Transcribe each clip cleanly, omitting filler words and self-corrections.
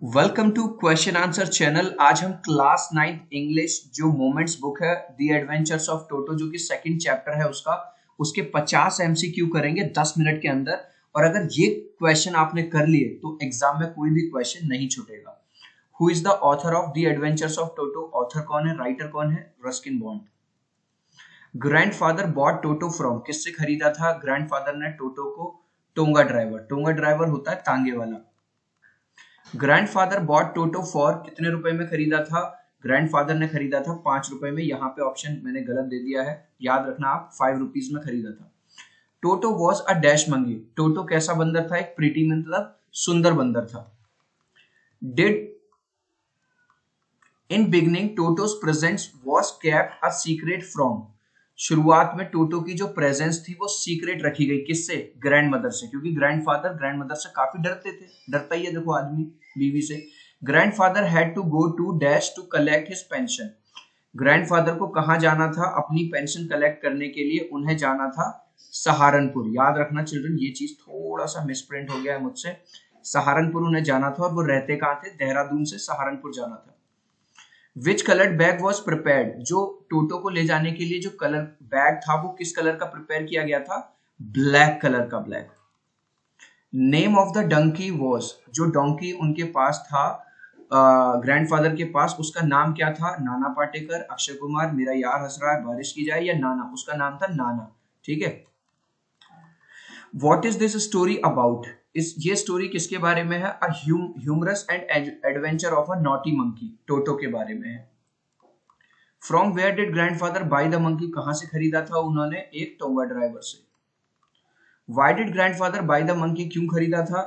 Welcome to question answer channel. आज हम class 9th English जो मोमेंट्स बुक है दी एडवेंचर्स ऑफ टोटो जो कि सेकंड चैप्टर है उसके 50 एमसीक्यू करेंगे 10 मिनट के अंदर। और अगर ये क्वेश्चन आपने कर लिए तो एग्जाम में कोई भी क्वेश्चन नहीं छूटेगा। Who is the author of the adventures of Toto? Author कौन है, राइटर कौन है? Ruskin Bond. Grandfather bought Toto from, किससे खरीदा था ग्रैंडफादर ने टोटो को? टोंगा ड्राइवर। टोंगा ड्राइवर होता है तांगे वाला। ग्रैंडफादर बॉट टोटो फॉर, कितने रुपए में खरीदा था? ग्रैंडफादर ने खरीदा था 5 रुपए में। यहाँ पे ऑप्शन मैंने गलत दे दिया है, याद रखना आप 5 रुपीज में खरीदा था। Toto was a dash monkey, Toto कैसा बंदर था? एक प्रीटी मतलब सुंदर बंदर था। Did in beginning Toto's presence was kept a secret from, शुरुआत में टोटो की जो प्रेजेंस थी वो सीक्रेट रखी गई, किससे? ग्रैंड मदर से, क्योंकि ग्रैंडफादर ग्रैंड मदर से काफी डरते थे, डरता ही है देखो आदमी बीवी से। Grandfather had to go to dash to collect his pension, grandfather को कहाँ जाना था अपनी पेंशन कलेक्ट करने के लिए? उन्हें जाना था सहारनपुर। याद रखना चिल्ड्रन, ये चीज थोड़ा सा मिसप्रिंट हो गया है मुझसे। सहारनपुर उन्हें जाना था और वो रहते कहाँ थे? देहरादून से सहारनपुर जाना था। Which coloured bag was prepared, जो टोटो को ले जाने के लिए जो कलर बैग था वो किस कलर का प्रिपेयर किया गया था? ब्लैक कलर का, black. Name of the donkey was, जो डोंकी उनके पास था ग्रैंडफादर के पास, उसका नाम क्या था? नाना पाटेकर, अक्षय कुमार, मेरा यार हंस रहा है, बारिश की जाए, या नाना? उसका नाम था नाना। ठीक है। What is this story about, ये स्टोरी किसके बारे में है? A humorous and adventure of a naughty monkey, Toto के बारे में है। From where did grandfather buy the monkey, कहां से खरीदा था उन्होंने? एक टोंगा ड्राइवर से। Why did grandfather buy the monkey, क्यों खरीदा था?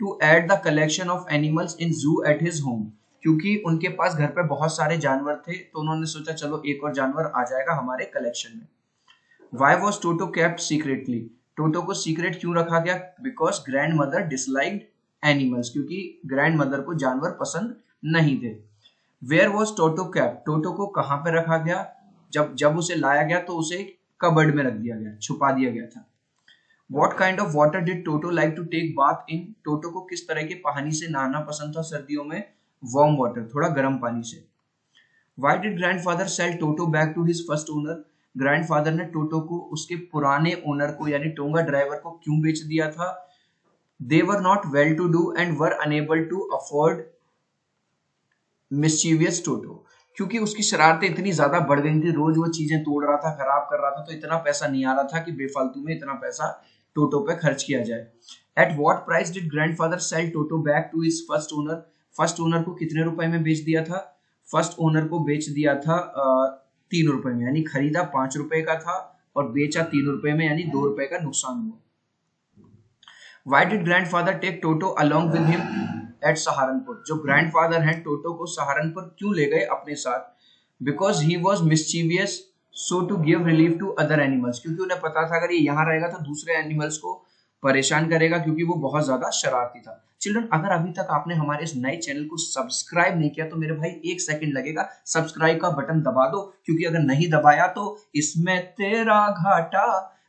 To add the collection of animals in zoo at his home, क्योंकि उनके पास घर पे बहुत सारे जानवर थे तो उन्होंने सोचा चलो एक और जानवर आ जाएगा हमारे कलेक्शन में। Why was Toto kept secretly, Toto को सीक्रेट क्यों रखा गया? Because grandmother disliked animals, क्योंकि ग्रैंड मदर को जानवर पसंद नहीं थे। Where was Toto kept, Toto को कहां पे रखा गया? जब उसे लाया गया तो उसे कबर्ड में रख दिया गया, छुपा दिया गया था। What kind of water did Toto like to take bath in, टोटो को किस तरह के पानी से नहाना पसंद था सर्दियों में? वार्म वाटर, थोड़ा गर्म पानी से। Why did grandfather sell Toto back to his first owner, grandfather ने टोटो को उसके पुराने ओनर को यानी टोंगा ड्राइवर को क्यों बेच दिया था? They were not well to do and were unable to afford mischievous Toto, क्योंकि उसकी शरारतें इतनी ज्यादा बढ़ गई थी, रोज वो चीजें तोड़ रहा था, खराब कर रहा था, तो इतना पैसा नहीं आ रहा था कि बेफालतू में इतना पैसा टोटो पे खर्च किया जाए। At what price did grandfather sell Toto back to his first owner, first owner को कितने रुपए में बेच दिया था? फर्स्ट ओनर को बेच दिया था 3 रुपए में, यानी खरीदा 5 रुपए का था और बेचा 3 रुपए में, यानी 2 रुपए का नुकसान हुआ। Why did grandfather take Toto along with him at Saharanpur, जो ग्रैंडफादर हैं टोटो को सहारनपुर क्यों ले गए अपने साथ? Because he was mischievous, so to give relief to other animals, क्योंकि उन्हें पता था अगर ये यहाँ रहेगा तो दूसरे एनिमल्स को परेशान करेगा, क्योंकि वो बहुत ज्यादा शरारती था। चिल्ड्रन, अगर अभी तक आपने हमारे इस नए चैनल को सब्सक्राइब नहीं किया तो मेरे भाई 1 सेकंड लगेगा, सब्सक्राइब का बटन दबा दो, क्योंकि अगर नहीं दबाया तो इसमें तेरा घाटा,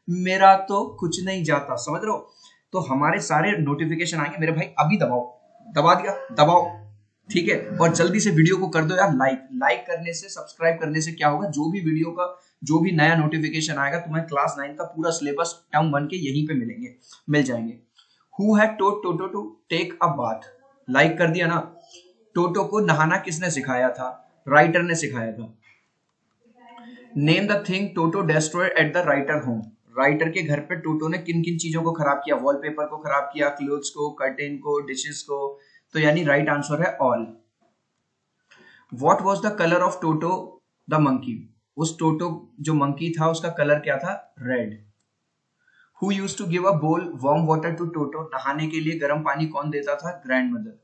मेरा तो कुछ नहीं जाता, समझ रहे हो? तो हमारे सारे नोटिफिकेशन आएंगे मेरे भाई, अभी दबाओ, दबा दिया, दबाओ, ठीक है। और जल्दी से वीडियो को कर दो यार लाइक, लाइक करने से, सब्सक्राइब करने से क्या होगा, जो भी वीडियो का जो भी नया नोटिफिकेशन आएगा तुम्हें क्लास 9 का पूरा सिलेबस टर्म 1 के यहीं पे मिल जाएंगे। Who had Toto Toto to take a bath, like कर दिया ना। टोटो को नहाना किसने सिखाया था? राइटर ने सिखाया था। Name the thing toto destroyed at the writer home, writer के घर पे टोटो ने किन किन चीजों को खराब किया? वॉलपेपर को खराब किया, क्लोथ्स को, कर्टेन को, डिशेस को, तो यानी राइट आंसर है all. What was the colour of Toto the monkey, उस टोटो जो मंकी था उसका कलर क्या था? Red. Who used to give a bowl warm water to टोटो, नहाने के लिए गर्म पानी कौन देता था? Grandmother.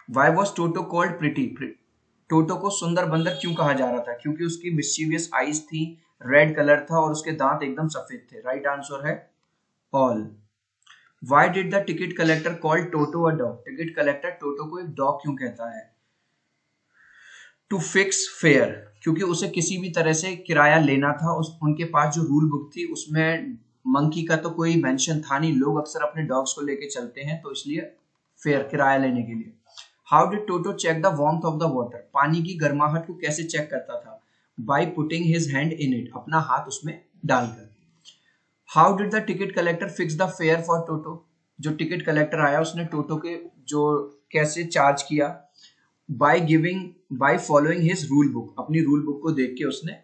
Why was Toto called pretty, Toto को सुंदर बंदर क्यों कहा जा रहा था? क्योंकि उसकी मिस्चीवियस आईज थी, रेड कलर था और उसके दांत एकदम सफेद थे, राइट आंसर है all. Why did the ticket collector call Toto a dog, ticket collector Toto को एक डॉग क्यों कहता है? टू फिक्स फेयर, क्योंकि उसे किसी भी तरह से किराया लेना था, उनके पास जो रूल बुक थी उसमें मंकी का तो कोई मेंशन था नहीं, लोग अक्सर अपने डॉग्स को लेके चलते हैं, तो इसलिए फेयर, किराया लेने के लिए। How did Toto check the warmth of the water, पानी की गर्माहट को कैसे चेक करता था, by putting his hand in it, अपना हाथ उसमें डालकर। How did the ticket collector fix the fare for Toto, जो टिकट कलेक्टर आया उसने टोटो के जो कैसे चार्ज किया, by following his rule book, अपनी रूल बुक को देख के उसने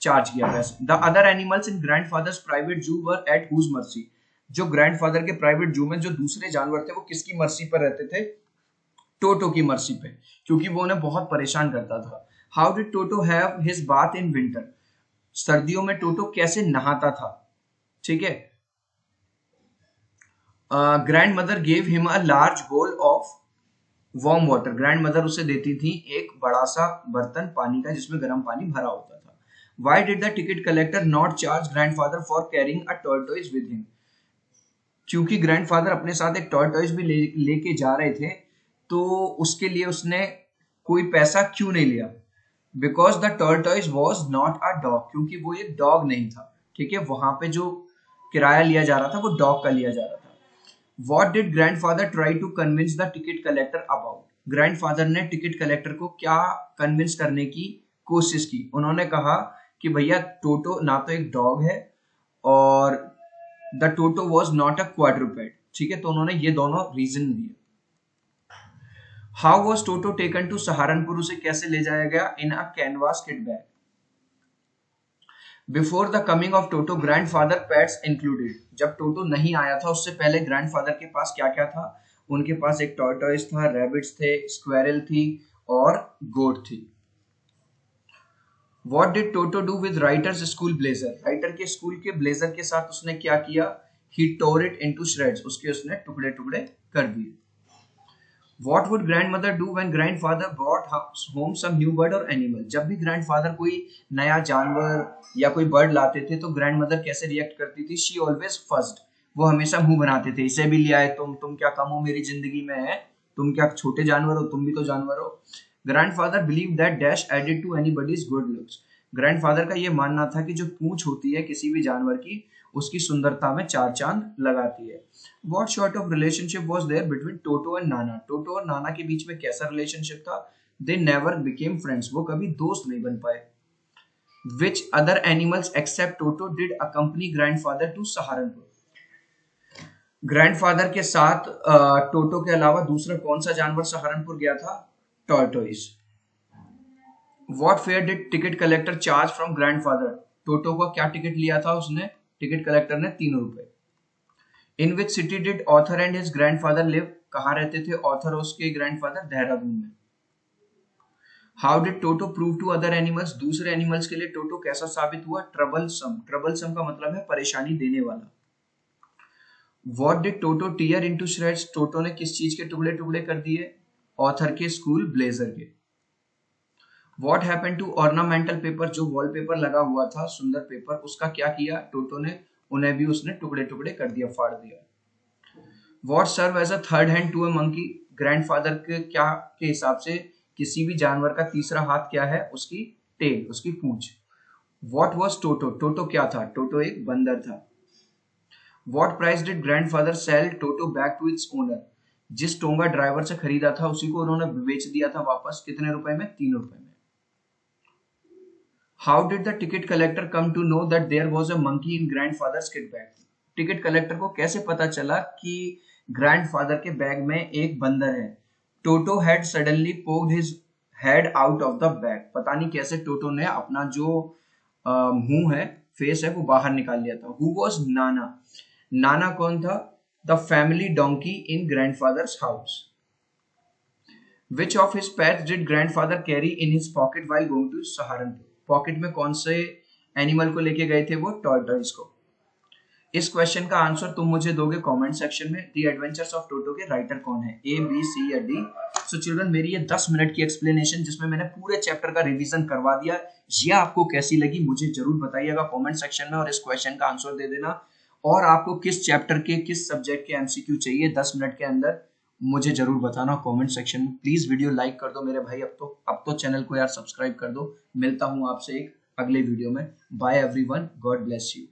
चार्ज किया पैसे। The other animals in grandfathers private जू वर एट हुज मर्सी, जो ग्रैंडफादर के प्राइवेट जू में जो दूसरे जानवर थे वो किसकी मर्सी पर रहते थे, टोटो की मर्सी पे, क्योंकि वो उन्हें बहुत परेशान करता था। How did toto have his bath in winter, सर्दियों में टोटो कैसे नहाता था, ठीक है। Grand mother gave him a large bowl of warm water, grand mother उसे देती थी एक बड़ा सा बर्तन पानी का जिसमें गर्म पानी भरा होता था। Why did the ticket collector not charge grandfather for carrying a tortoise with him, क्योंकि ग्रैंडफादर अपने साथ एक टॉर्टॉइस भी लेके जा रहे थे, तो उसके लिए उसने कोई पैसा क्यों नहीं लिया, because the tortoise was not a dog, क्योंकि वो एक डॉग नहीं था, ठीक है। वहां पे जो किराया लिया जा रहा था वो डॉग का लिया जा रहा था। What did grandfather try to convince the ticket collector about, grandfather ने टिकट कलेक्टर को क्या कन्विंस करने की कोशिश की, उन्होंने कहा कि भैया टोटो ना तो एक डॉग है और the Toto was not a quadruped, ठीक है। तो उन्होंने ये दोनों रीजन दिए। How was Toto taken to Saharanpur, उसे कैसे ले जाया गया, in a canvas kit bag. Before the coming of Toto grandfather pets included, जब टोटो नहीं आया था उससे पहले ग्रैंडफादर के पास क्या क्या था, उनके पास एक टॉर्टॉइस था, रैबिट्स थे, स्क्वेरल थी और गोट थी। What did Toto do with writers school blazer, writer के स्कूल के ब्लेजर के साथ उसने क्या किया, he tore it into shreds, उसके उसने टुकड़े टुकड़े कर दिए। What would grandmother do when grandfather brought home some new bird or animal, जब भी ग्रैंडफादर कोई नया जानवर या कोई बर्ड लाते थे तो ग्रैंडमदर कैसे रिएक्ट करती थी, she always fussed, वो हमेशा मुंह बनाते थे, इसे भी ले आए तुम क्या कम हो मेरी जिंदगी में है, तुम क्या छोटे जानवर हो, तुम भी तो जानवर हो। Grandfather believe that dash added to anybody's good looks, grandfather का ये मानना था कि जो पूंछ होती है किसी भी जानवर की उसकी सुंदरता में चार चांद लगाती है। What sort of relationship was there between Toto and Nana, टोटो और नाना के बीच में कैसा रिलेशनशिप था, they never became friends, वो कभी दोस्त नहीं बन पाए। Which other animals except Toto did accompany grandfather to Saharanpur, grandfather के साथ टोटो के अलावा दूसरा कौन सा जानवर सहारनपुर गया था, tortoise. What fare did ticket collector charge from grandfather, टोटो का क्या टिकट लिया था उसने, टिकट कलेक्टर ने 3 रुपए। In which city did author and his grandfather live, कहाँ रहते थे ऑथर और उसके ग्रैंडफादर, देहरादून में। How did Toto prove to other animals, दूसरे एनिमल्स के लिए टोटो कैसा साबित हुआ, ट्रबलसम, ट्रबलसम का मतलब है परेशानी देने वाला। What did Toto tear into shreds, टोटो ने किस चीज के टुकड़े टुकड़े कर दिए, ऑथर के स्कूल ब्लेजर के। What happened to ornamental paper, जो वॉलपेपर लगा हुआ था सुंदर पेपर, उसका क्या किया टोटो ने, उन्हें भी उसने टुकड़े टुकड़े कर दिया, फाड़ दिया। What serve as a third hand to a monkey, grandfather के क्या के हिसाब से किसी भी जानवर का तीसरा हाथ क्या है, उसकी टेल, उसकी पूंछ। What was Toto, टोटो क्या था, टोटो एक बंदर था। What price did grandfather sell Toto back to its owner, जिस टोंगा ड्राइवर से खरीदा था उसी को उन्होंने बेच दिया था वापस, कितने रुपए में, 3 रुपए में। How did the ticket collector come to know that there was a monkey in grandfather's kit bag, ticket collector को कैसे पता चला कि ग्रैंडफादर के बैग में एक बंदर है। Toto had suddenly poked his head out of the bag, पता नहीं कैसे टोटो ने अपना जो मुंह है, फेस है, वो बाहर निकाल लिया था। हु वॉज नाना, नाना कौन था, the family donkey in grandfather's house. Which of his pets did grandfather carry in his pocket while going to Saharanpur, pocket में कौन से एनिमल को लेके गए थे वो, टॉर्टॉइस को। इस क्वेश्चन का आंसर तुम मुझे दोगे कमेंट सेक्शन में। द एडवेंचर्स ऑफ टोटो के राइटर कौन है, ए बी सी या डी। सो चिल्ड्रन, मेरी ये 10 मिनट की एक्सप्लेनेशन जिसमें मैंने पूरे चैप्टर का रिवीजन करवा दिया, ये आपको कैसी लगी मुझे जरूर बताइएगा कमेंट सेक्शन में, और इस क्वेश्चन का आंसर दे देना। और आपको किस चैप्टर के किस सब्जेक्ट के एमसीक्यू चाहिए 10 मिनट के अंदर, मुझे जरूर बताना कमेंट सेक्शन में। प्लीज वीडियो लाइक कर दो मेरे भाई, अब तो चैनल को यार सब्सक्राइब कर दो। मिलता हूँ आपसे एक अगले वीडियो में। Bye everyone, God bless you.